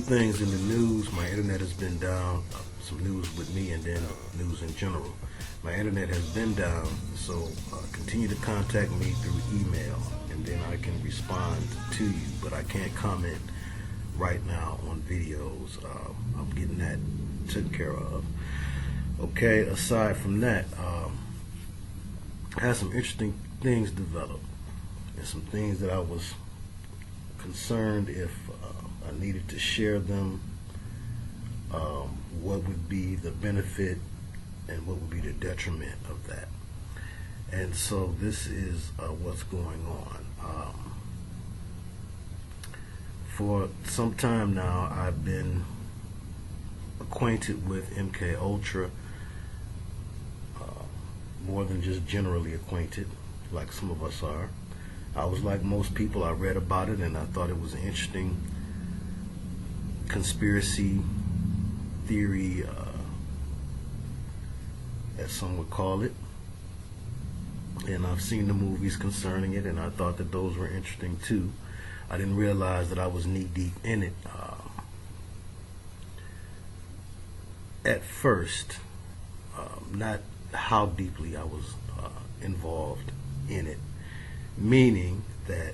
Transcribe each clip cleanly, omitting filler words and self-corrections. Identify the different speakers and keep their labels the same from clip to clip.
Speaker 1: things in the news. My internet has been down. Some news with me and then news in general. My internet has been down, so continue to contact me through email, and then I can respond to you. But I can't comment right now on videos. I'm getting that taken care of. Okay, aside from that, I had some interesting things develop, and some things that I was concerned if I needed to share them, what would be the benefit and what would be the detriment of that. And so this is what's going on. For some time now, I've been acquainted with MK Ultra, more than just generally acquainted, like some of us are. I was like most people. I read about it and I thought it was an interesting conspiracy theory, as some would call it. And I've seen the movies concerning it, and I thought that those were interesting too. I didn't realize that I was knee deep in it at first, not how deeply I was involved in it, meaning that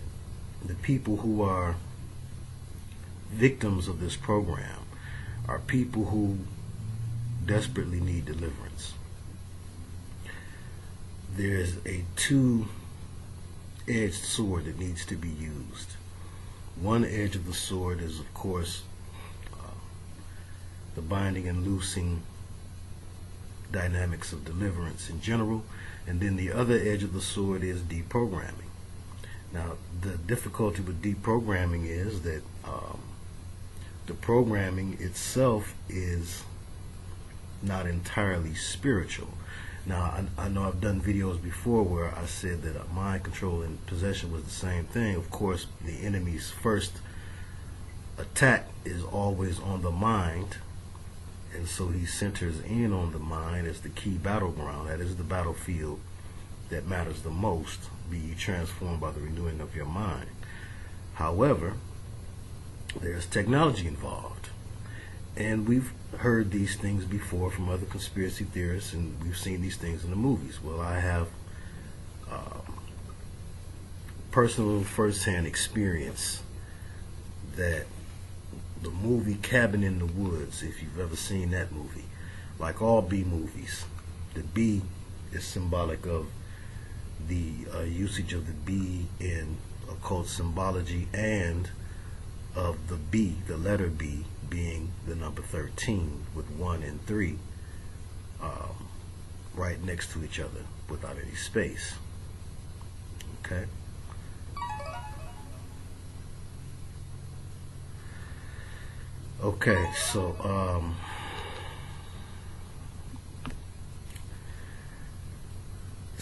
Speaker 1: the people who are victims of this program are people who desperately need deliverance. There's a two-edged sword that needs to be used. One edge of the sword is, of course, the binding and loosing dynamics of deliverance in general, and then the other edge of the sword is deprogramming. Now, the difficulty with deprogramming is that the programming itself is not entirely spiritual. Now, I know I've done videos before where I said that mind control and possession was the same thing. Of course, the enemy's first attack is always on the mind, and so he centers in on the mind as the key battleground. That is the battlefield that matters the most, be ye transformed by the renewing of your mind. However, there's technology involved, and we've heard these things before from other conspiracy theorists, and we've seen these things in the movies. Well, I have personal first-hand experience that the movie Cabin in the Woods, if you've ever seen that movie, like all B movies, the B is symbolic of the usage of the B in occult symbology, and of the B, the letter B, being the number 13 with 1 and 3 right next to each other without any space. Okay? Okay, so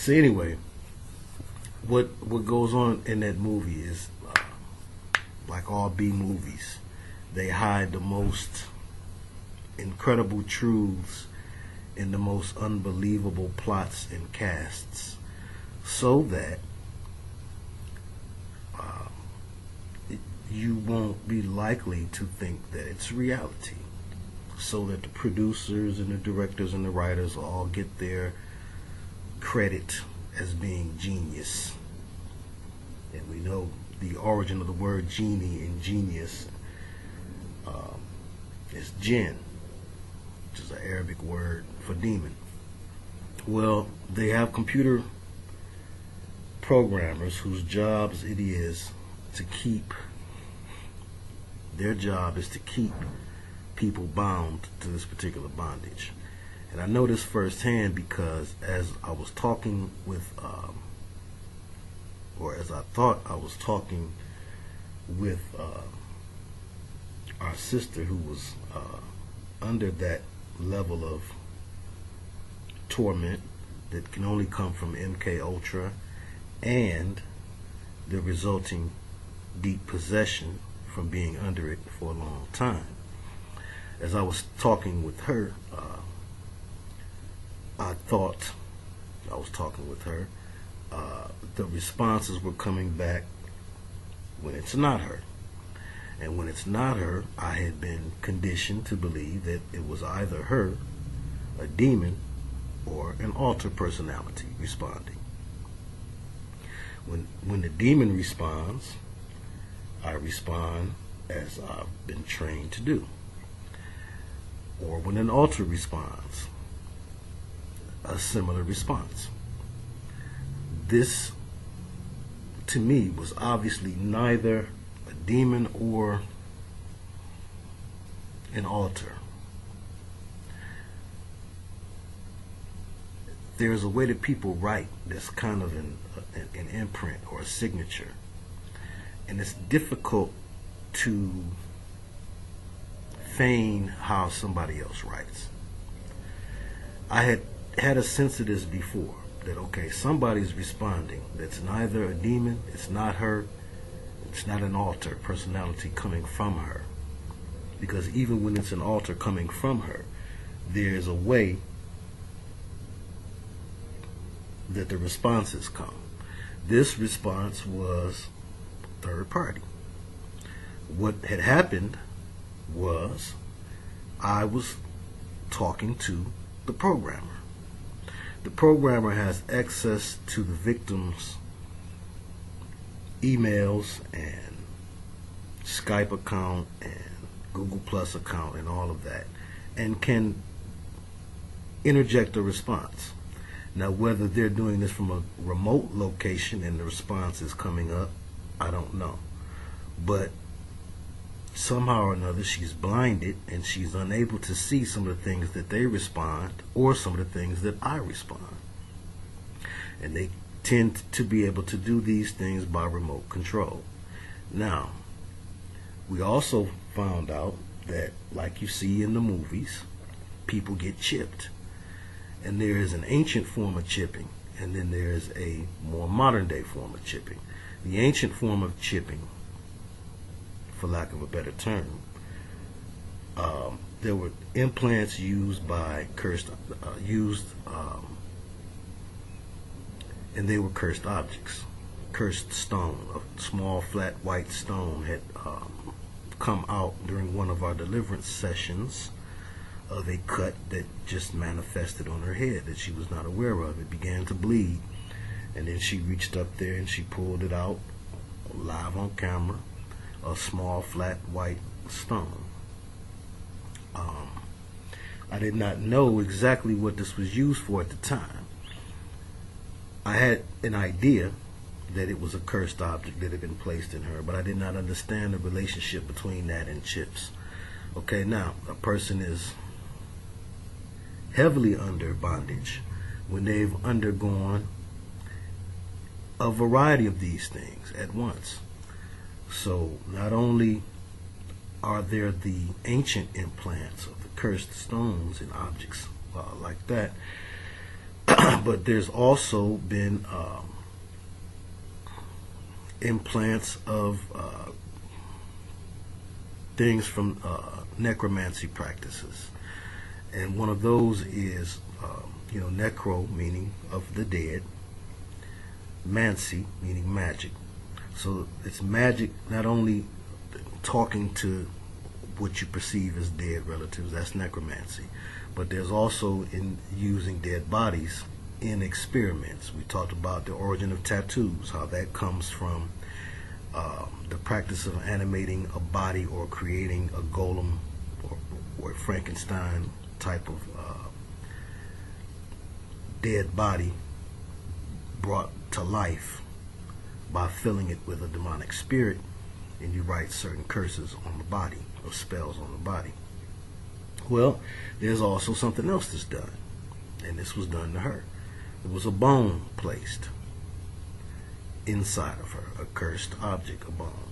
Speaker 1: anyway, what goes on in that movie is like all B movies, they hide the most incredible truths in the most unbelievable plots and casts, so that you won't be likely to think that it's reality, so that the producers and the directors and the writers all get their credit as being genius. And we know the origin of the word genie and genius is jinn, which is an Arabic word for demon. Well, they have computer programmers whose jobs it is to keep, their job is to keep people bound to this particular bondage. And I know this firsthand because as I was talking with, or as I thought I was talking with our sister who was under that level of torment that can only come from MK Ultra and the resulting deep possession from being under it for a long time. As I was talking with her, I thought I was talking with her, the responses were coming back when it's not her. And when it's not her, I had been conditioned to believe that it was either her, a demon, or an alter personality responding. When the demon responds, I respond as I've been trained to do. Or when an alter responds, a similar response. This, to me, was obviously neither a demon or an alter. There's a way that people write that's kind of an imprint or a signature, and it's difficult to feign how somebody else writes. I had a sense of this before, that okay, somebody's responding that's neither a demon, it's not her, it's not an alter personality coming from her, because even when it's an alter coming from her, there's a way that the responses come. This response was third party. What had happened was I was talking to the programmer. The programmer has access to the victim's emails and Skype account and Google Plus account and all of that, and can interject a response. Now, whether they're doing this from a remote location and the response is coming up, I don't know. But somehow or another, she's blinded and she's unable to see some of the things that they respond or some of the things that I respond. And they tend to be able to do these things by remote control. Now, we also found out that, like you see in the movies, people get chipped. And there is an ancient form of chipping, and then there is a more modern day form of chipping. The ancient form of chipping, for lack of a better term, there were implants used by and they were cursed objects. Cursed stone, a small flat white stone had come out during one of our deliverance sessions of a cut that just manifested on her head that she was not aware of. It began to bleed, and then she reached up there and she pulled it out live on camera, a small flat white stone. I did not know exactly what this was used for at the time. I had an idea that it was a cursed object that had been placed in her, but I did not understand the relationship between that and chips. Okay, now, a person is heavily under bondage when they've undergone a variety of these things at once. So not only are there the ancient implants of the cursed stones and objects like that, but there's also been implants of things from necromancy practices. And one of those is, necro, meaning of the dead, mancy, meaning magic. So it's magic, not only talking to what you perceive as dead relatives, that's necromancy, but there's also in using dead bodies in experiments. We talked about the origin of tattoos, how that comes from the practice of animating a body or creating a golem or Frankenstein type of dead body brought to life by filling it with a demonic spirit, and you write certain curses on the body or spells on the body. Well, there's also something else that's done, and this was done to her. There was a bone placed inside of her, a cursed object, a bone.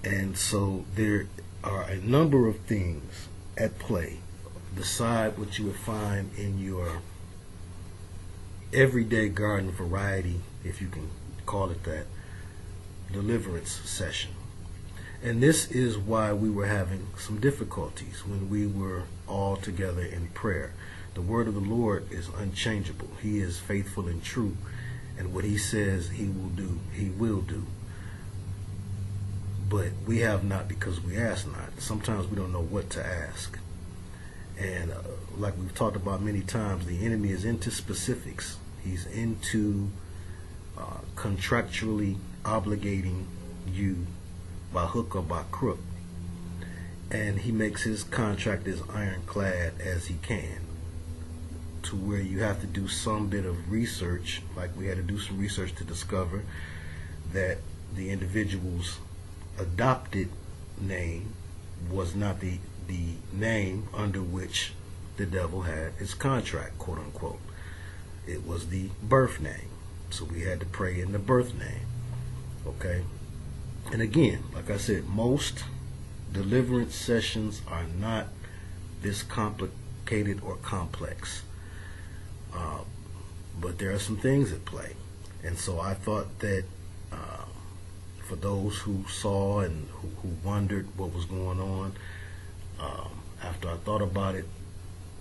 Speaker 1: And so there are a number of things at play beside what you would find in your everyday garden variety, if you can call it that, deliverance session. And this is why we were having some difficulties when we were all together in prayer. The word of the Lord is unchangeable. He is faithful and true, and what he says he will do, he will do. but we have not because we ask not. Sometimes we don't know what to ask. And like we've talked about many times, the enemy is into specifics. He's into contractually obligating you by hook or by crook. And he makes his contract as ironclad as he can, to where you have to do some bit of research, like we had to do some research to discover that the individual's adopted name was not the name under which the devil had his contract, quote unquote. It was the birth name. So we had to pray in the birth name. Okay? And again, like I said, most deliverance sessions are not this complicated or complex. But there are some things at play. And so I thought that for those who saw and who wondered what was going on, after I thought about it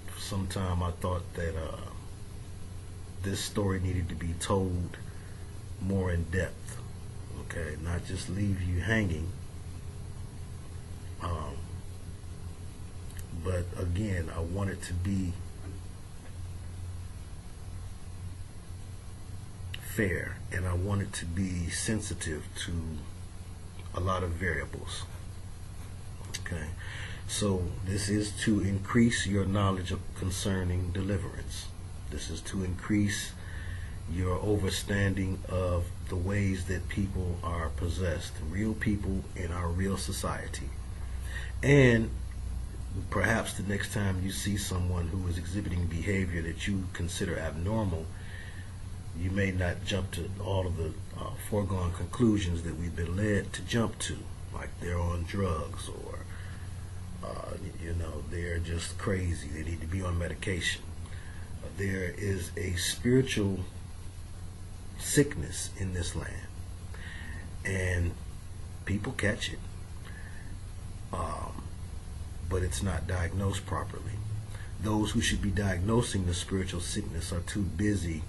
Speaker 1: for some time, I thought that this story needed to be told more in depth, okay, not just leave you hanging. But again, I want it to be fair, and I want it to be sensitive to a lot of variables. Okay, so this is to increase your knowledge concerning deliverance. This is to increase your understanding of the ways that people are possessed, real people in our real society. And perhaps the next time you see someone who is exhibiting behavior that you consider abnormal, you may not jump to all of the foregone conclusions that we've been led to jump to, like they're on drugs, or they're just crazy, they need to be on medication. There is a spiritual sickness in this land, and people catch it, but it's not diagnosed properly. Those who should be diagnosing the spiritual sickness are too busy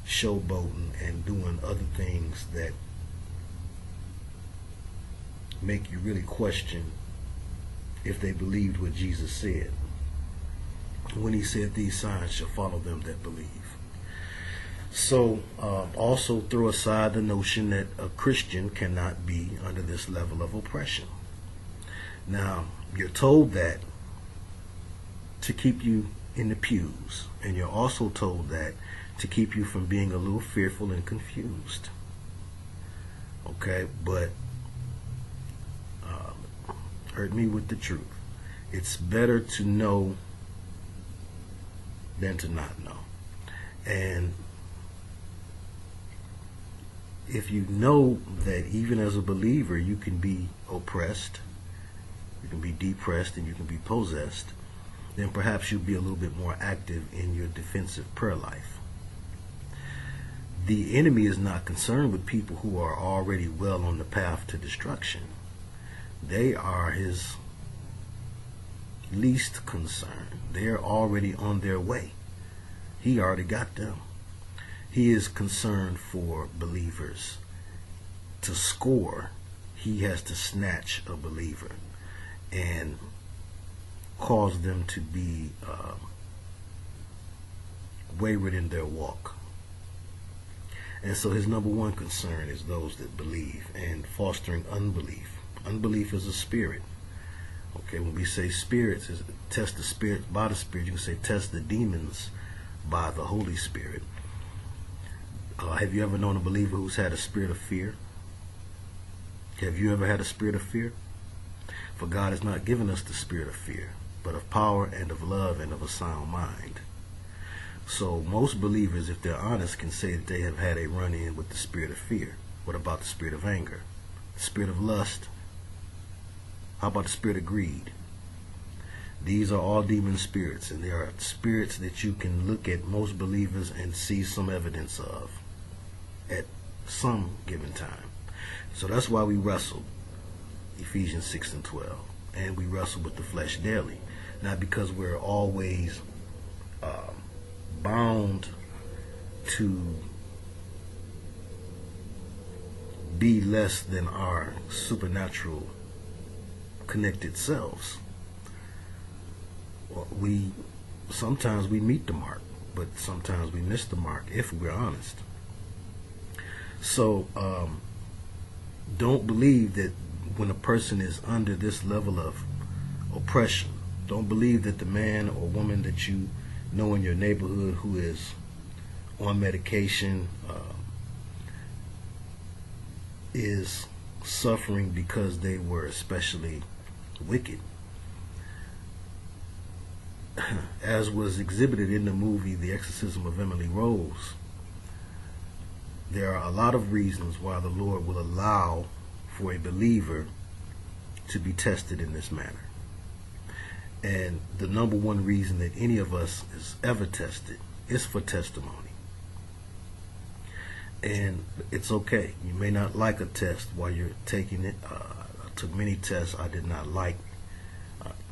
Speaker 1: showboating and doing other things that make you really question if they believed what Jesus said when he said these signs shall follow them that believe. So also throw aside the notion that a Christian cannot be under this level of oppression. Now, you're told that to keep you in the pews, and you're also told that to keep you from being a little fearful and confused. Okay, but hurt me with the truth. It's better to know than to not know. And if you know that even as a believer you can be oppressed, you can be depressed, and you can be possessed, then perhaps you'll be a little bit more active in your defensive prayer life. The enemy is not concerned with people who are already well on the path to destruction. They are his least concern. They're already on their way. He already got them. He is concerned for believers. To score, he has to snatch a believer and cause them to be wayward in their walk. And so his number one concern is those that believe, and fostering unbelief. Unbelief is a spirit. Okay, when we say spirits, is test the spirit by the Spirit. You can say test the demons by the Holy Spirit. Have you ever known a believer who's had a spirit of fear? Have you ever had a spirit of fear? For God has not given us the spirit of fear, but of power and of love and of a sound mind. So most believers, if they're honest, can say that they have had a run-in with the spirit of fear. What about the spirit of anger? The spirit of lust? How about the spirit of greed? These are all demon spirits, and they are spirits that you can look at most believers and see some evidence of at some given time. So that's why we wrestle, Ephesians 6 and 12, and we wrestle with the flesh daily. Not because we're always bound to be less than our supernatural connected selves. Sometimes we meet the mark, but sometimes we miss the mark, if we're honest. So don't believe that when a person is under this level of oppression, don't believe that the man or woman that you know in your neighborhood who is on medication is suffering because they were especially wicked. As was exhibited in the movie The Exorcism of Emily Rose, there are a lot of reasons why the Lord will allow for a believer to be tested in this manner. And the number one reason that any of us is ever tested is for testimony. And it's okay. You may not like a test while you're taking it. I took many tests I did not like.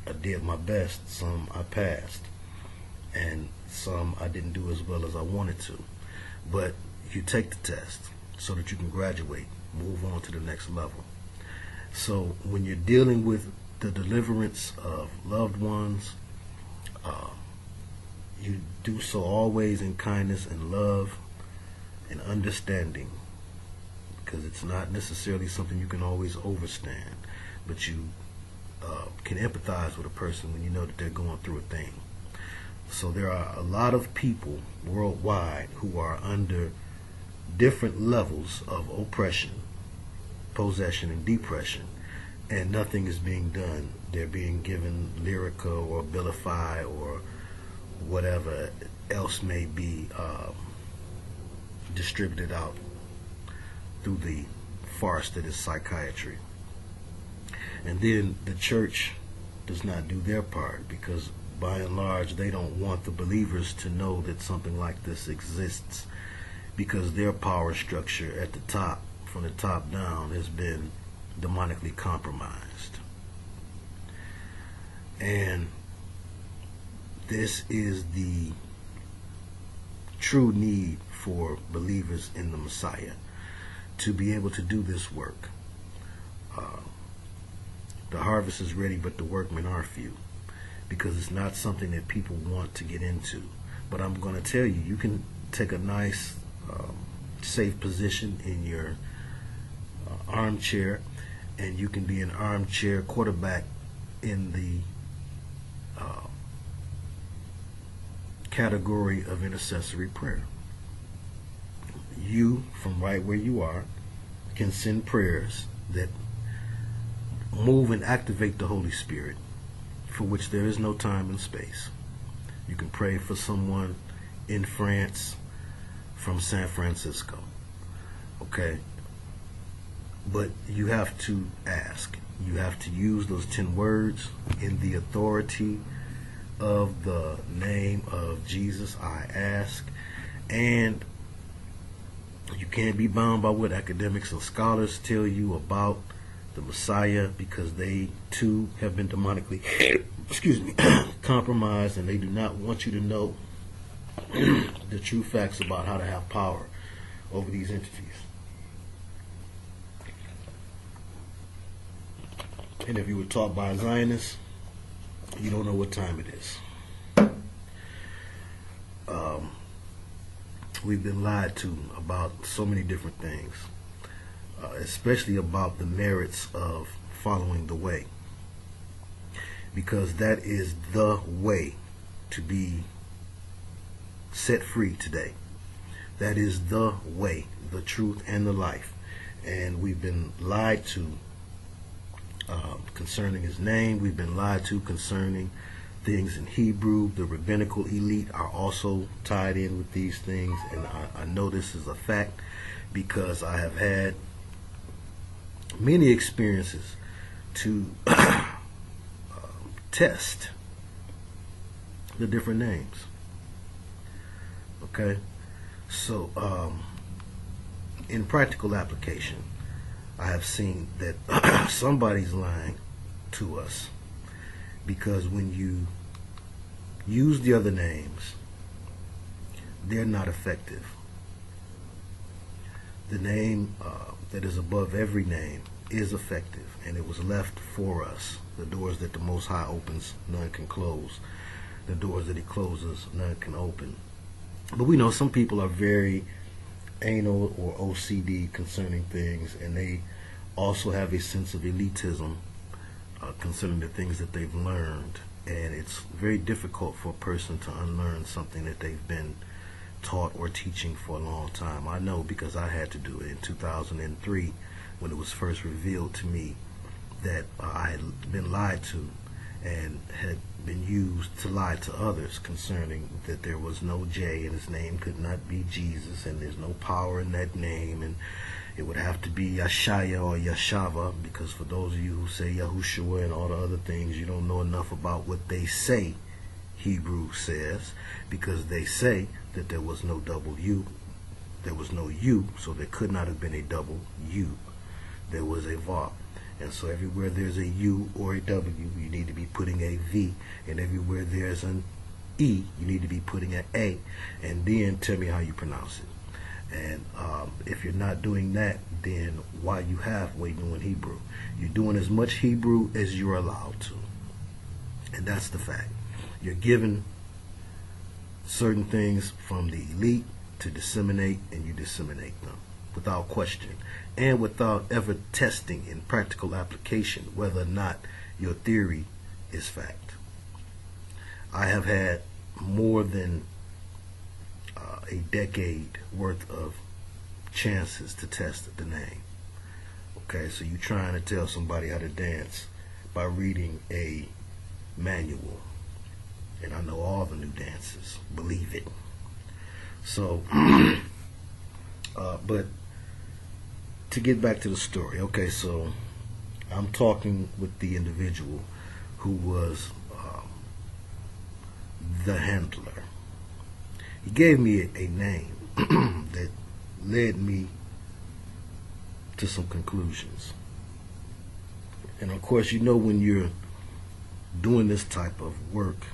Speaker 1: I did my best. Some I passed. And some I didn't do as well as I wanted to. But you take the test so that you can graduate, move on to the next level. So when you're dealing with the deliverance of loved ones, you do so always in kindness and love and understanding, because it's not necessarily something you can always overstand, but you can empathize with a person when you know that they're going through a thing. So there are a lot of people worldwide who are under different levels of oppression, possession, and depression, and nothing is being done. They're being given Lyrica or Abilify or whatever else may be distributed out through the farce that is psychiatry. And then the church does not do their part, because by and large they don't want the believers to know that something like this exists, because their power structure at the top, from the top down, has been demonically compromised. And this is the true need for believers in the Messiah to be able to do this work. The harvest is ready, but the workmen are few, because it's not something that people want to get into. But I'm going to tell you, you can take a nice, safe position in your armchair, and you can be an armchair quarterback in the category of intercessory prayer. You, from right where you are, can send prayers that move and activate the Holy Spirit, for which there is no time and space. You can pray for someone in France from San Francisco, okay? But you have to ask. You have to use those 10 words in the authority of the name of Jesus, I ask. And you can't be bound by what academics and scholars tell you about the Messiah, because they too have been demonically compromised, and they do not want you to know the true facts about how to have power over these entities. And if you were taught by a Zionist, you don't know what time it is. We've been lied to about so many different things, especially about the merits of following the way, because that is the way to be set free today. That is the way, the truth, and the life. And we've been lied to concerning his name. We've been lied to concerning things in Hebrew. The rabbinical elite are also tied in with these things, and I know this is a fact because I have had many experiences to test the different names. Okay, so in practical application, I have seen that somebody's lying to us, because when you use the other names, they're not effective. the name that is above every name is effective, and it was left for us. The doors that the Most High opens, none can close. The doors that He closes, none can open. But we know some people are very anal or OCD concerning things, and they also have a sense of elitism concerning the things that they've learned. And it's very difficult for a person to unlearn something that they've been taught or teaching for a long time. I know, because I had to do it in 2003 when it was first revealed to me that I had been lied to and had been used to lie to others concerning that there was no J and His name could not be Jesus, and there's no power in that name, and it would have to be Yashaya or Yashava, because for those of you who say Yahushua and all the other things, you don't know enough about what they say Hebrew says, because they say that there was no double U, there was no U, so there could not have been a double U. There was a Vav. And so everywhere there's a U or a W, you need to be putting a V. And everywhere there's an E, you need to be putting an A. And then tell me how you pronounce it. And if you're not doing that, then why you halfway doing Hebrew? You're doing as much Hebrew as you're allowed to. And that's the fact. You're given certain things from the elite to disseminate, and you disseminate them without question and without ever testing in practical application whether or not your theory is fact. I have had more than a decade worth of chances to test the name. Okay, so you're trying to tell somebody how to dance by reading a manual, and I know all the new dances, believe it. So but to get back to the story, okay, so I'm talking with the individual who was the handler. He gave me a name that led me to some conclusions. And of course, you know, when you're doing this type of work,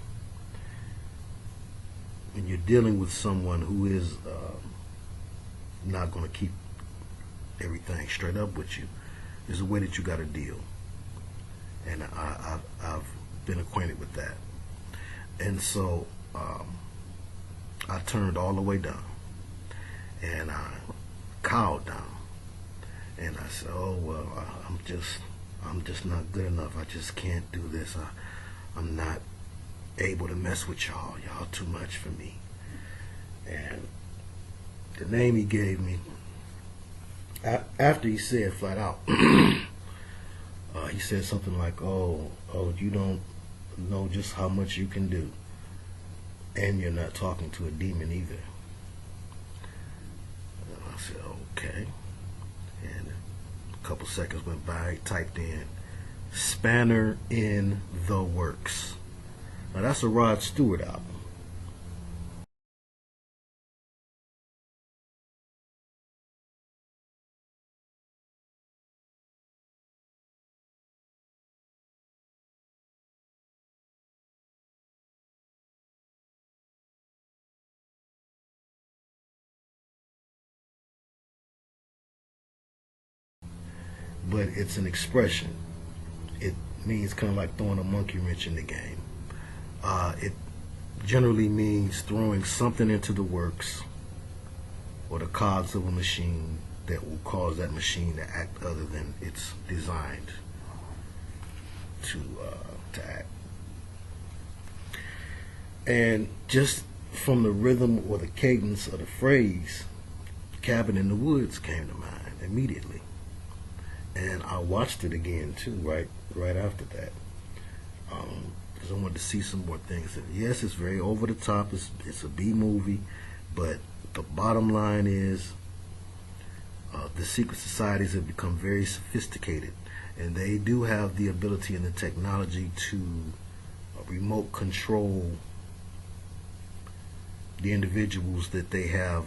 Speaker 1: when you're dealing with someone who is not going to keep everything straight up with you, there's a way that you got to deal. And I've been acquainted with that. And so I turned all the way down, and I cowed down, and I said, oh, well, I'm just not good enough. I just can't do this. I'm not able to mess with y'all. Y'all too much for me. And the name he gave me, after he said flat out, he said something like, oh, you don't know just how much you can do, and you're not talking to a demon either. And I said, okay. And a couple seconds went by. He typed in Spanner in the Works. Now that's a Rod Stewart album. But it's an expression. It means kind of like throwing a monkey wrench in the game. It generally means throwing something into the works or the cogs of a machine that will cause that machine to act other than it's designed to act. And just from the rhythm or the cadence of the phrase, Cabin in the Woods came to mind immediately. And I watched it again too, right after that, because I wanted to see some more things. And yes, it's very over the top. It's a B movie, but the bottom line is the secret societies have become very sophisticated, and they do have the ability and the technology to remote control the individuals that they have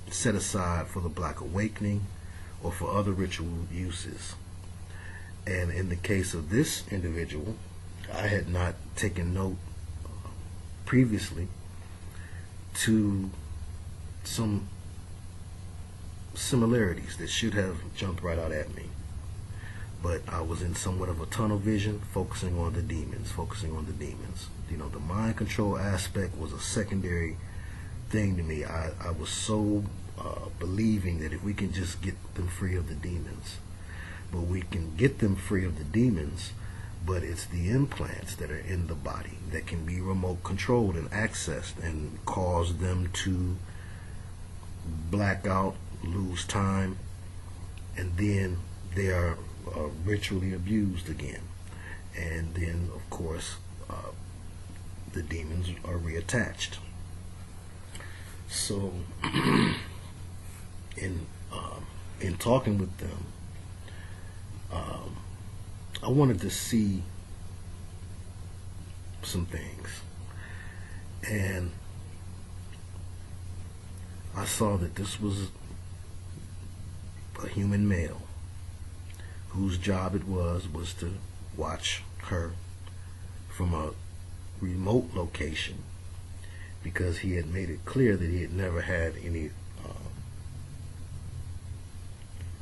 Speaker 1: set aside for the Black Awakening or for other ritual uses. And in the case of this individual, I had not taken note previously to some similarities that should have jumped right out at me. But I was in somewhat of a tunnel vision, focusing on the demons. You know, the mind control aspect was a secondary thing to me. I was so believing that if we can just get them free of the demons, but we can get them free of the demons, but it's the implants that are in the body that can be remote controlled and accessed and cause them to black out, lose time, and then they are ritually abused again. And then, of course, the demons are reattached. So, in talking with them, I wanted to see some things, and I saw that this was a human male whose job it was to watch her from a remote location, because he had made it clear that he had never had any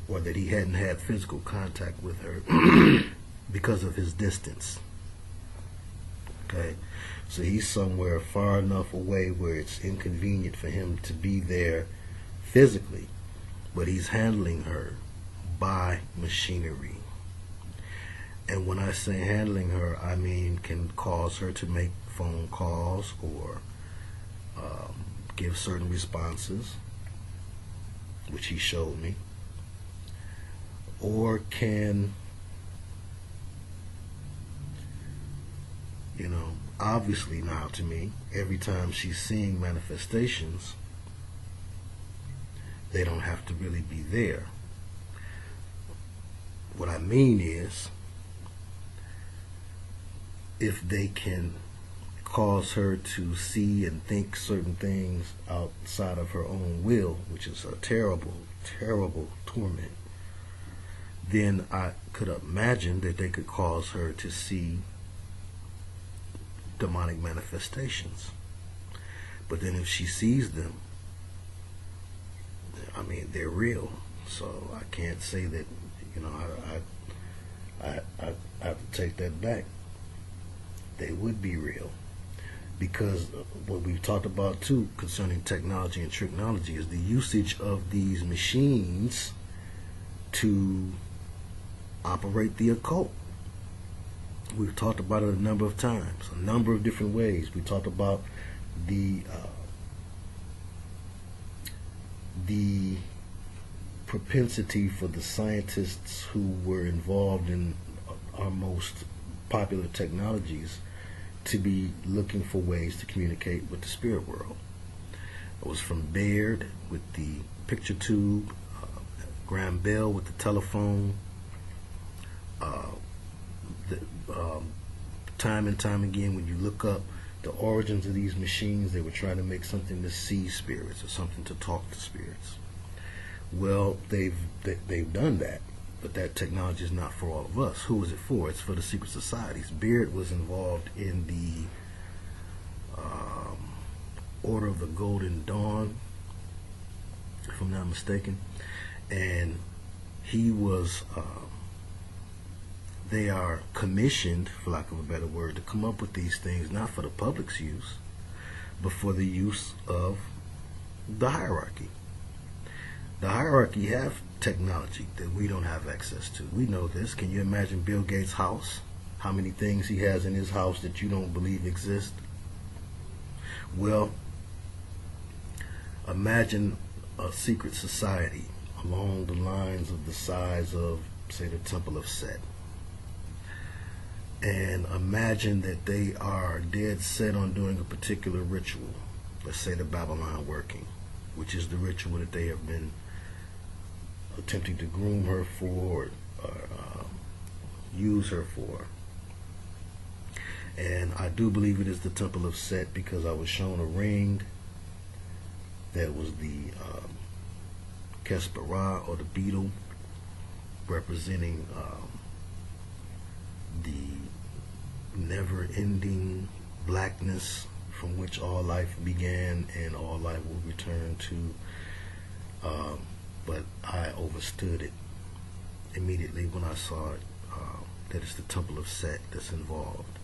Speaker 1: or that he hadn't had physical contact with her because of his distance. Okay, so he's somewhere far enough away where it's inconvenient for him to be there physically, but he's handling her by machinery. And when I say handling her, I mean can cause her to make phone calls or give certain responses, which he showed me, or can, you know, obviously now to me, every time she's seeing manifestations, they don't have to really be there. What I mean is, if they can cause her to see and think certain things outside of her own will, which is a terrible, terrible torment, then I could imagine that they could cause her to see demonic manifestations. But then if she sees them, I mean, they're real. So I can't say that, you know, I have to take that back. They would be real. Because what we've talked about too concerning technology and technology is the usage of these machines to operate the occult. We've talked about it a number of times, a number of different ways. We talked about the propensity for the scientists who were involved in our most popular technologies to be looking for ways to communicate with the spirit world. It was from Baird with the picture tube, Graham Bell with the telephone. Time and time again, when you look up the origins of these machines, they were trying to make something to see spirits or something to talk to spirits. Well, they've done that, but that technology is not for all of us. Who is it for? It's for the secret societies. Beard was involved in the Order of the Golden Dawn, if I'm not mistaken, and he was they are commissioned, for lack of a better word, to come up with these things not for the public's use, but for the use of the hierarchy. The hierarchy have technology that we don't have access to. We know this. Can you imagine Bill Gates' house? How many things he has in his house that you don't believe exist? Well, imagine a secret society along the lines of the size of, say, the Temple of Set. And imagine that they are dead set on doing a particular ritual. Let's say the Babylon working, which is the ritual that they have been attempting to groom her for, or use her for. And I do believe it is the Temple of Set, because I was shown a ring that was the Kespera, or the beetle, representing the never-ending blackness from which all life began and all life will return to. but I overstood it immediately when I saw it, that it's the Temple of Set that's involved.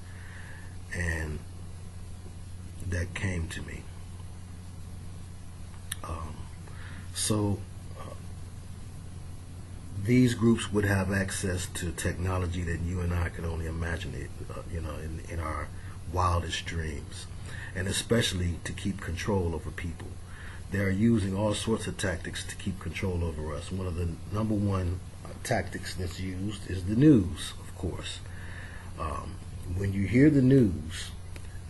Speaker 1: And that came to me. So these groups would have access to technology that you and I could only imagine it, in our wildest dreams, and especially to keep control over people. They are using all sorts of tactics to keep control over us. One of the number one tactics that's used is the news, of course. When you hear the news,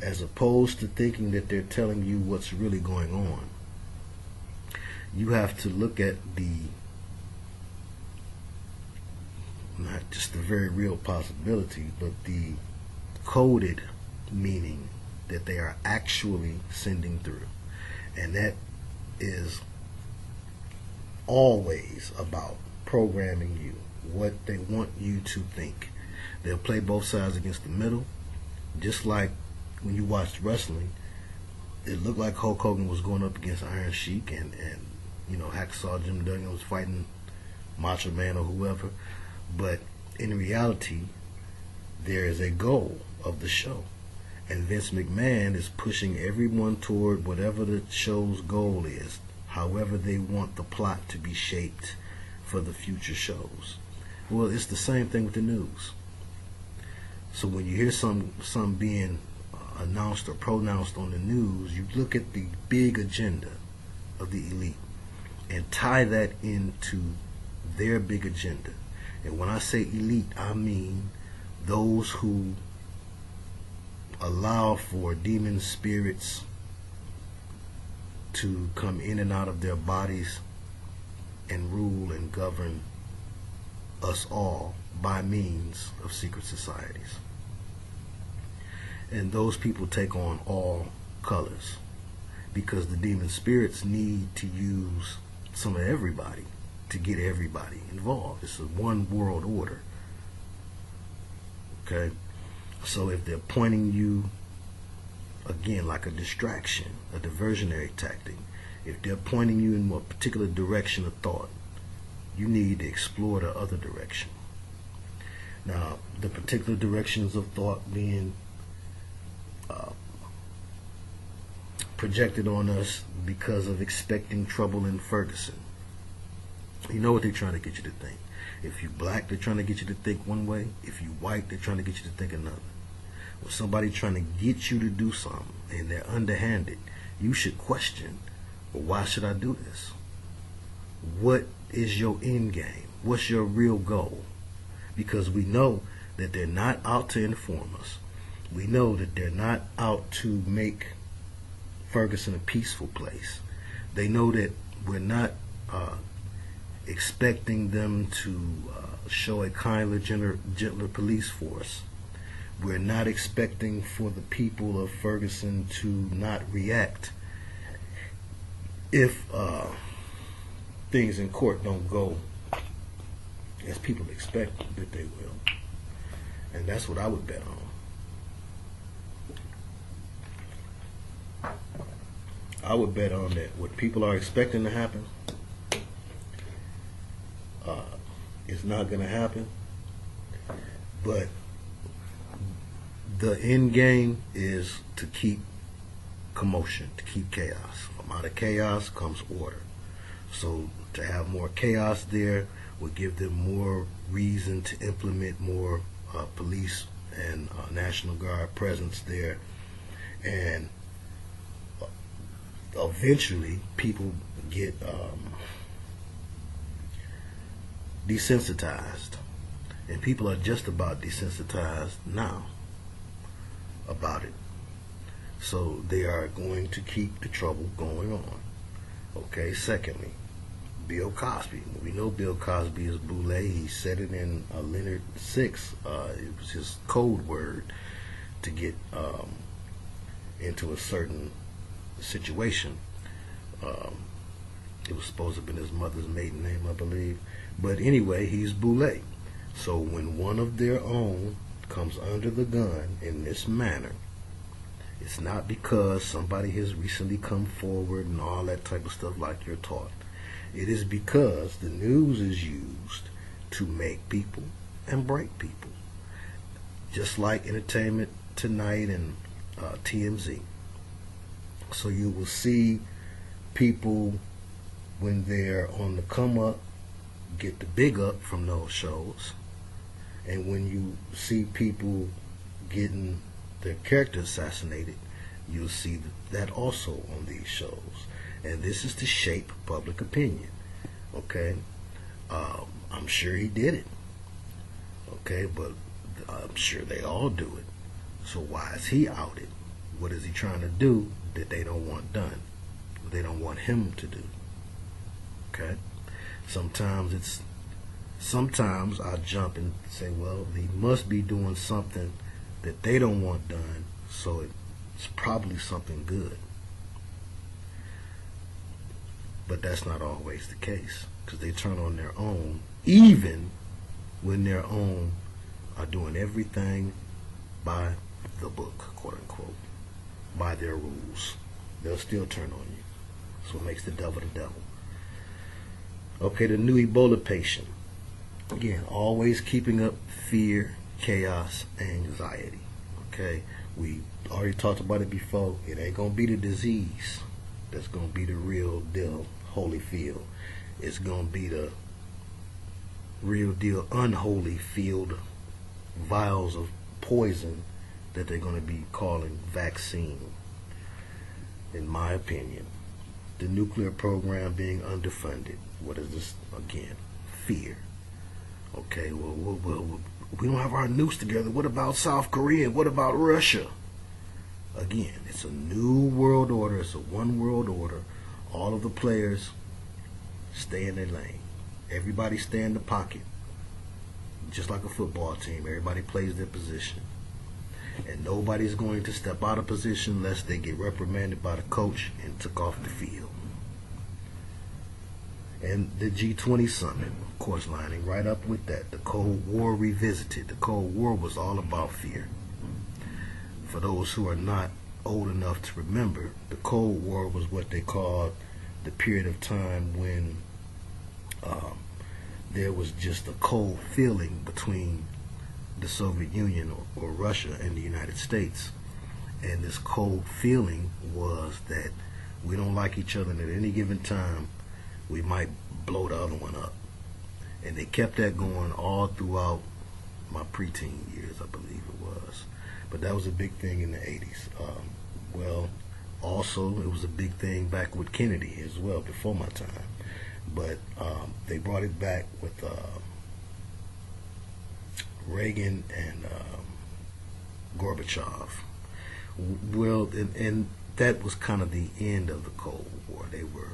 Speaker 1: as opposed to thinking that they're telling you what's really going on, you have to look at not just the very real possibility, but the coded meaning that they are actually sending through. And that is always about programming you, what they want you to think. They'll play both sides against the middle, just like when you watched wrestling. It looked like Hulk Hogan was going up against Iron Sheik, and Hacksaw Jim Duggan was fighting Macho Man or whoever. But in reality, there is a goal of the show, and Vince McMahon is pushing everyone toward whatever the show's goal is, however they want the plot to be shaped for the future shows. Well, it's the same thing with the news. So when you hear some being announced or pronounced on the news, you look at the big agenda of the elite and tie that into their big agenda. And when I say elite, I mean those who allow for demon spirits to come in and out of their bodies and rule and govern us all by means of secret societies. And those people take on all colors, because the demon spirits need to use some of everybody to get everybody involved. It's a one world order. Okay? So if they're pointing you, again, like a distraction, a diversionary tactic, if they're pointing you in a particular direction of thought, you need to explore the other direction. Now, the particular directions of thought being projected on us because of expecting trouble in Ferguson. You know what they're trying to get you to think. If you're black, they're trying to get you to think one way. If you're white, they're trying to get you to think another. When somebody's trying to get you to do something and they're underhanded, you should question, well, why should I do this? What is your end game? What's your real goal? Because we know that they're not out to inform us. We know that they're not out to make Ferguson a peaceful place. They know that we're not expecting them to show a kinder, gentler police force. We're not expecting for the people of Ferguson to not react if things in court don't go as people expect that they will. And that's what I would bet on. I would bet on that what people are expecting to happen is not going to happen. But the end game is to keep commotion, to keep chaos. From out of chaos comes order. So to have more chaos there would give them more reason to implement more police and National Guard presence there. And eventually people get desensitized. And people are just about desensitized now about it. So they are going to keep the trouble going on. Okay, secondly, Bill Cosby. We know Bill Cosby is boule. He said it in Leonard 6. It was his code word to get into a certain situation. It was supposed to have been his mother's maiden name, I believe. But anyway, he's boule. So when one of their own comes under the gun in this manner, it's not because somebody has recently come forward and all that type of stuff like you're taught. It is because the news is used to make people and break people. Just like Entertainment Tonight and TMZ. So you will see people, when they're on the come up, get the big up from those shows. And when you see people getting their character assassinated, you'll see that also on these shows. And this is to shape public opinion. Okay? I'm sure he did it. Okay, but I'm sure they all do it. So why is he outed? What is he trying to do that they don't want done? They don't want him to do. Okay? Sometimes I jump and say, well, he must be doing something that they don't want done, so it's probably something good. But that's not always the case, because they turn on their own, even when their own are doing everything by the book, quote unquote, by their rules. They'll still turn on you. So it makes the devil the devil. Okay, the new Ebola patient. Again, always keeping up fear, chaos, anxiety. Okay, we already talked about it before. It ain't gonna be the disease that's gonna be the real deal Holyfield. It's gonna be the real deal unholy field vials of poison that they're gonna be calling vaccine. In my opinion, the nuclear program being underfunded. What is this again? Fear. Okay, well, we don't have our nukes together. What about South Korea? What about Russia? Again, it's a new world order. It's a one world order. All of the players stay in their lane. Everybody stay in the pocket. Just like a football team, everybody plays their position. And nobody's going to step out of position unless they get reprimanded by the coach and took off the field. And the G20 summit, of course, lining right up with that. The Cold War revisited. The Cold War was all about fear. For those who are not old enough to remember, the Cold War was what they called the period of time when there was just a cold feeling between the Soviet Union or Russia and the United States. And this cold feeling was that we don't like each other, and at any given time we might blow the other one up. And they kept that going all throughout my preteen years, I believe it was. But that was a big thing in the 80s. Well, also it was a big thing back with Kennedy as well, before my time. But they brought it back with Reagan and Gorbachev. Well, and that was kind of the end of the Cold War. They were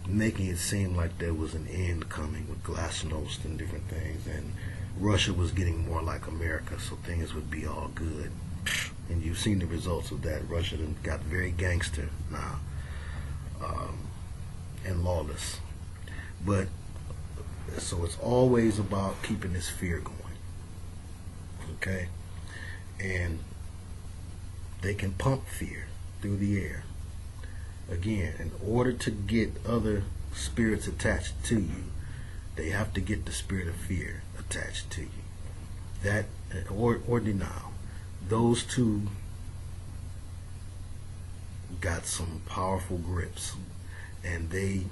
Speaker 1: making it seem like there was an end coming with glasnost and different things, and Russia was getting more like America, so things would be all good. And you've seen the results of that. Russia got very gangster now, and lawless. But so it's always about keeping this fear going. Okay? And they can pump fear through the air. Again, in order to get other spirits attached to you, they have to get the spirit of fear attached to you. That or denial. Those two got some powerful grips, and they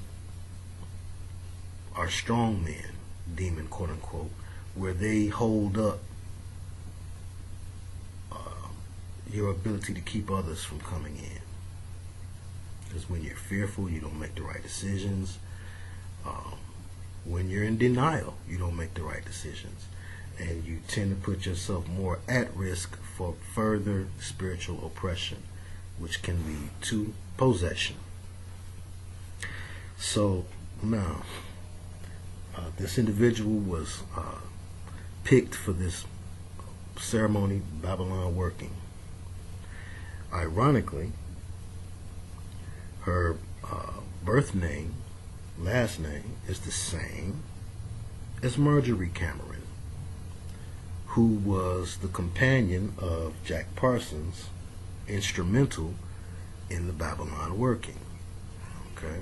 Speaker 1: are strong men, demon, quote unquote, where they hold up your ability to keep others from coming in. Because when you're fearful, you don't make the right decisions. When you're in denial, you don't make the right decisions. And you tend to put yourself more at risk for further spiritual oppression, which can lead to possession. So now, this individual was picked for this ceremony, Babylon working. Ironically, her birth name, last name, is the same as Marjorie Cameron, who was the companion of Jack Parsons, instrumental in the Babylon working. Okay?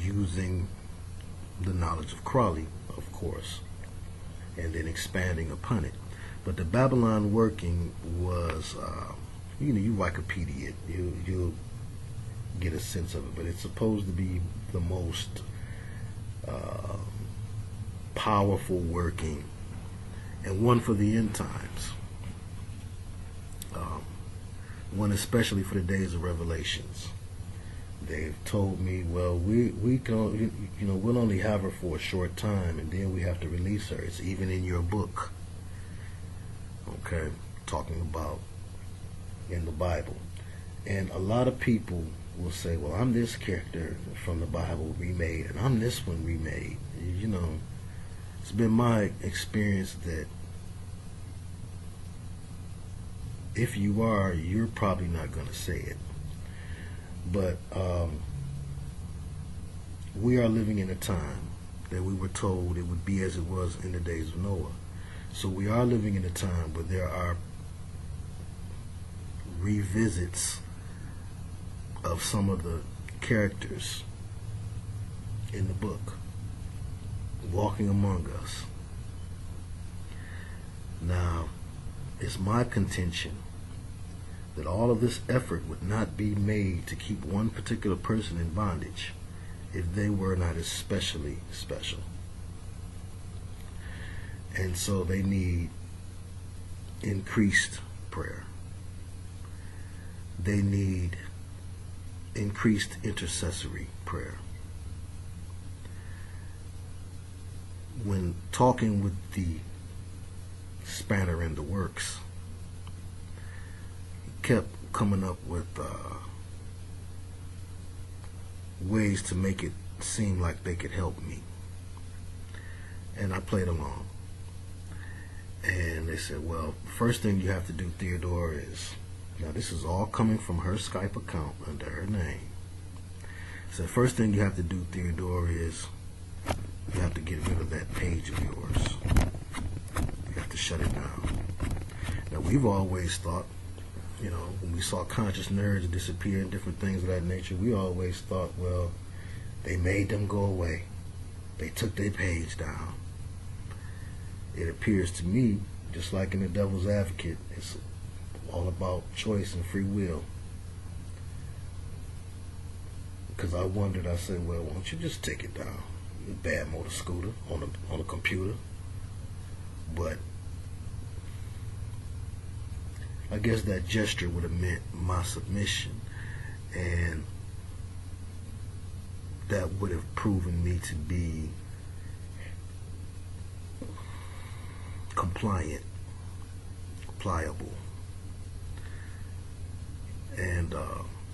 Speaker 1: using the knowledge of Crowley, of course, and then expanding upon it. But the Babylon working was, you Wikipedia it, you'll get a sense of it, but it's supposed to be the most powerful working, and one for the end times, one especially for the days of Revelations. They've told me, well, we can, we'll only have her for a short time, and then we have to release her. It's even in your book, okay, talking about in the Bible. And a lot of people will say, well, I'm this character from the Bible remade, and I'm this one remade. It's been my experience that if you are, you're probably not going to say it. But we are living in a time that we were told it would be as it was in the days of Noah. So we are living in a time where there are revisits of some of the characters in the book walking among us. Now, it's my contention that all of this effort would not be made to keep one particular person in bondage if they were not especially special. And so they need increased prayer. They need increased intercessory prayer. When talking with the spanner in the works, he kept coming up with ways to make it seem like they could help me. And I played along. And they said, well, first thing you have to do, Theodore, is, now this is all coming from her Skype account under her name. So the first thing you have to do, Theodore, is you have to get rid of that page of yours. You have to shut it down. Now, we've always thought, when we saw conscious nerds disappear and different things of that nature, we always thought, well, they made them go away. They took their page down. It appears to me, just like in the Devil's Advocate, it's all about choice and free will. Because I wondered, I said, well, why don't you just take it down? A bad motor scooter on a computer. But I guess that gesture would have meant my submission, and that would have proven me to be compliant, pliable. And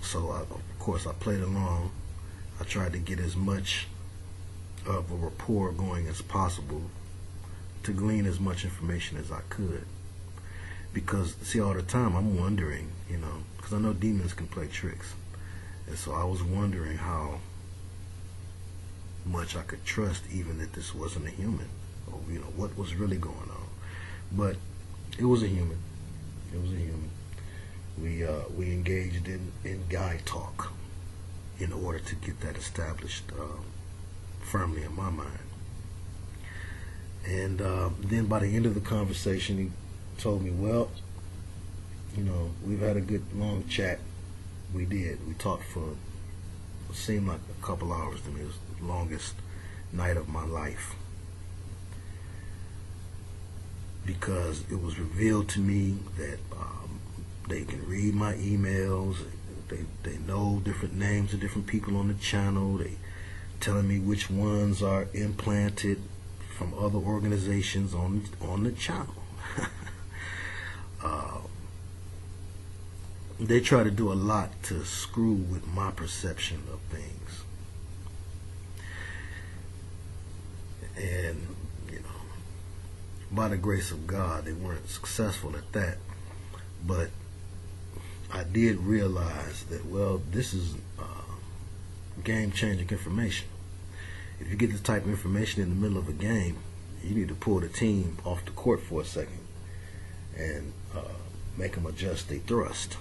Speaker 1: so of course I played along. I tried to get as much of a rapport going as possible to glean as much information as I could. Because, see, all the time I'm wondering, because I know demons can play tricks. And so I was wondering how much I could trust even that this wasn't a human. Or, what was really going on. But it was a human. It was a human. We engaged in guy talk in order to get that established firmly in my mind. And then by the end of the conversation, he told me, well, we've had a good long chat. We did. We talked for, it seemed like a couple hours to me. It was the longest night of my life. Because it was revealed to me that they can read my emails. They know different names of different people on the channel. They telling me which ones are implanted from other organizations on the channel. They try to do a lot to screw with my perception of things. And, by the grace of God, they weren't successful at that. But I did realize that, well, this is game-changing information. If you get this type of information in the middle of a game, you need to pull the team off the court for a second and make them adjust their thrust.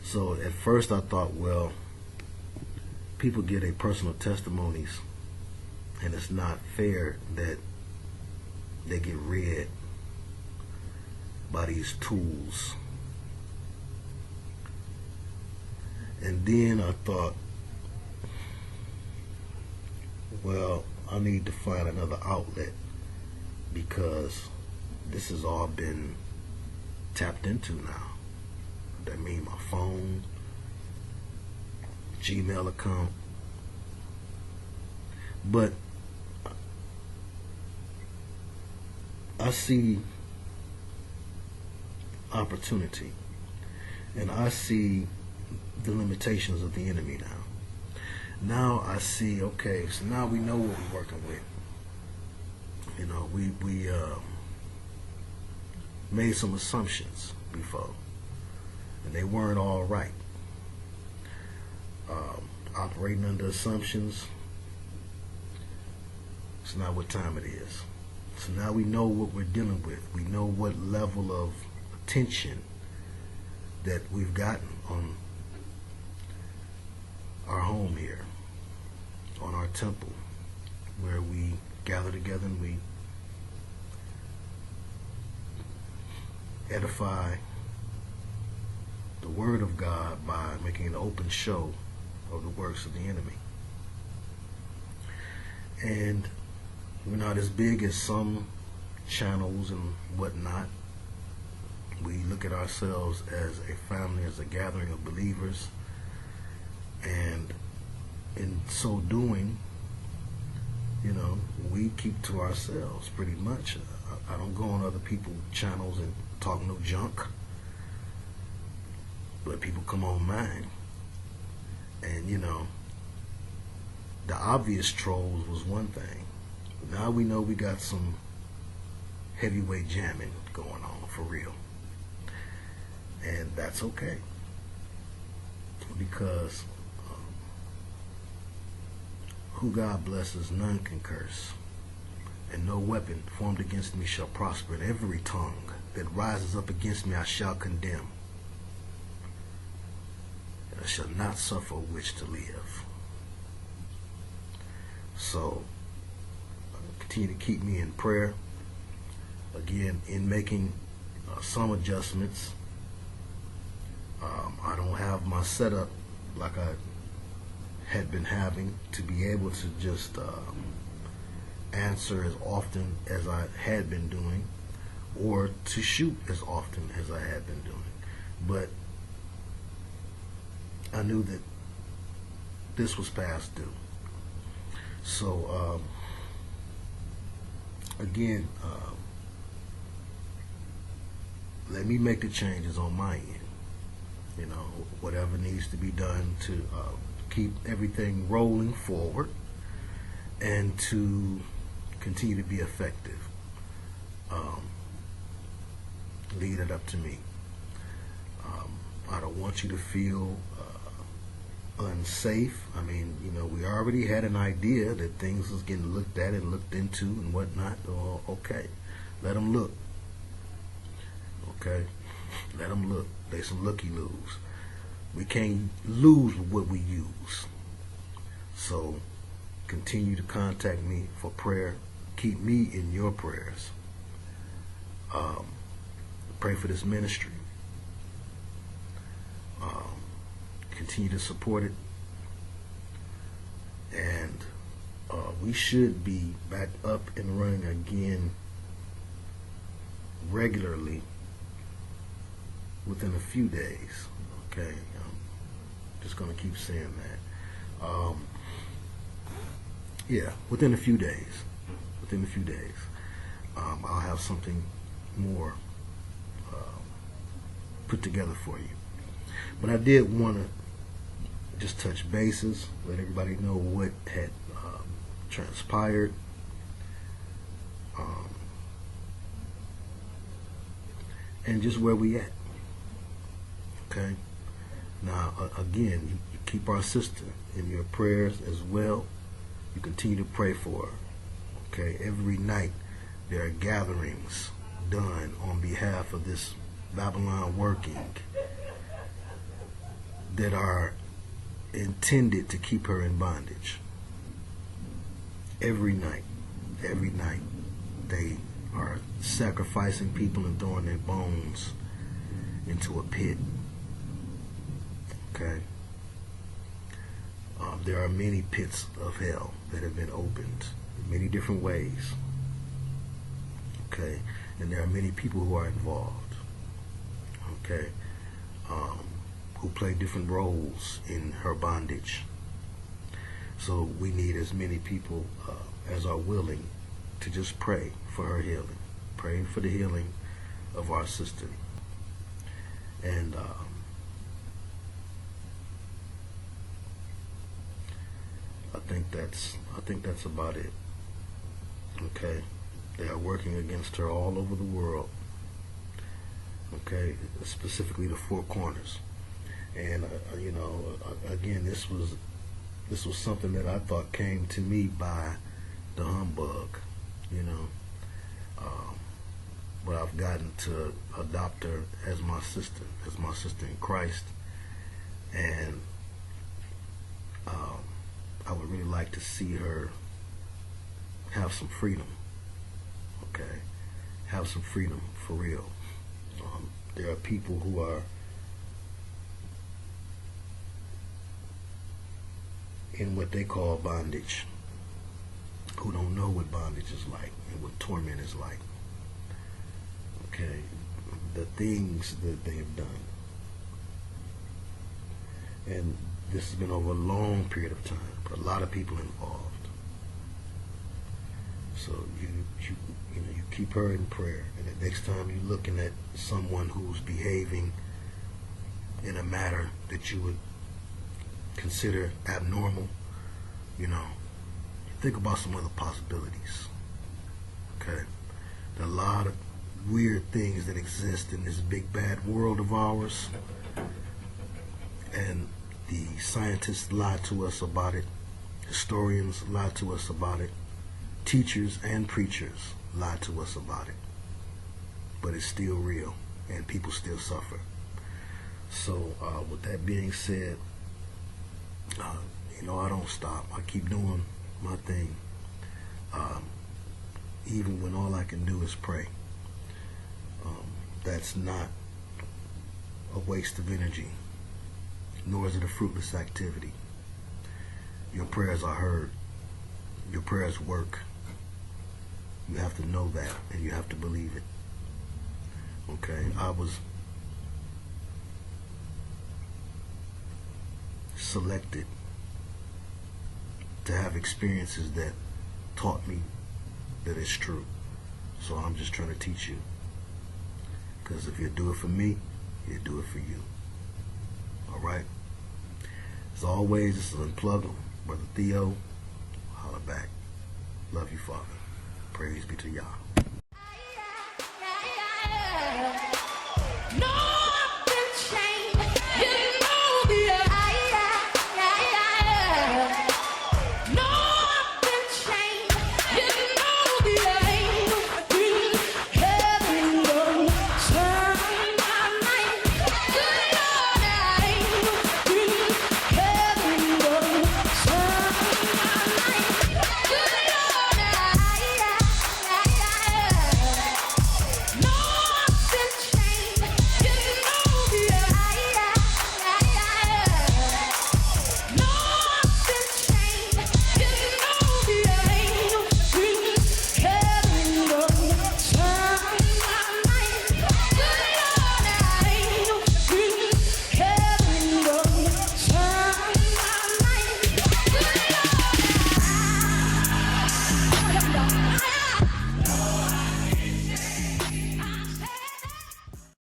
Speaker 1: So at first I thought, well, people give their personal testimonies, and it's not fair that they get read by these tools. And then I thought, well, I need to find another outlet, because this has all been tapped into now. That means my phone, Gmail account. But I see opportunity, and I see the limitations of the enemy now. Now I see, okay, so now we know what we're working with. You know, we made some assumptions before, and they weren't all right. Operating under assumptions, it's not what time it is. So now we know what we're dealing with. We know what level of attention that we've gotten on our home here, on our temple, where we gather together and we edify the Word of God by making an open show of the works of the enemy. And we're not as big as some channels and whatnot. We look at ourselves as a family, as a gathering of believers, and in so doing, you know, we keep to ourselves pretty much. I don't go on other people's channels and talk no junk, but people come on mine. And, you know, the obvious trolls was one thing. Now we know we got some heavyweight jamming going on, for real. And that's okay, because who God blesses, none can curse. And no weapon formed against me shall prosper, and every tongue that rises up against me I shall condemn. And I shall not suffer a witch to live. So continue to keep me in prayer. Again, in making some adjustments. I don't have my setup like I had been having to be able to just answer as often as I had been doing, or to shoot as often as I had been doing. But I knew that this was past due. So again, let me make the changes on my end. You know, whatever needs to be done to keep everything rolling forward and to continue to be effective. Leave it up to me. I don't want you to feel unsafe. I mean, you know, we already had an idea that things was getting looked at and looked into and whatnot. Oh, okay, let them look. Okay, let them look. They some looky-loos. We can't lose what we use. So continue to contact me for prayer. Keep me in your prayers. Pray for this ministry. Continue to support it. And we should be back up and running again regularly within a few days. Okay, I'm just going to keep saying that. Yeah, within a few days. Within a few days, I'll have something more put together for you. But I did want to just touch bases, let everybody know what had transpired. And just where we at. Okay. Now, again, you keep our sister in your prayers as well. You continue to pray for her. Okay. Every night there are gatherings done on behalf of this Babylon working that are intended to keep her in bondage. Every night, they are sacrificing people and throwing their bones into a pit. Okay? There are many pits of hell that have been opened in many different ways. Okay? And there are many people who are involved. Okay? Who play different roles in her bondage. So we need as many people as are willing to just pray for her healing. Pray for the healing of our sister. And I think that's about it. Okay, they are working against her all over the world. Okay, specifically the four corners. And again, this was something that I thought came to me by the humbug. But I've gotten to adopt her as my sister in Christ, and I would really like to see her have some freedom. Okay, have some freedom for real. There are people who are in what they call bondage, who don't know what bondage is like and what torment is like. Okay, the things that they have done. And this has been over a long period of time, but a lot of people involved. So you keep her in prayer, and the next time you're looking at someone who's behaving in a manner that you would consider abnormal, think about some other possibilities. Okay? There are a lot of weird things that exist in this big bad world of ours, and the scientists lie to us about it, historians lie to us about it, teachers and preachers lie to us about it, but it's still real and people still suffer. So with that being said, I don't stop. I keep doing my thing, even when all I can do is pray. That's not a waste of energy, nor is it a fruitless activity. Your prayers are heard. Your prayers work. You have to know that, and you have to believe it. Okay, I was selected to have experiences that taught me that it's true. So I'm just trying to teach you. Because if you do it for me, you do it for you. Alright? As always, this is Unplug 'em. Brother Theo, holla back. Love you, Father. Praise be to Yah.
Speaker 2: No!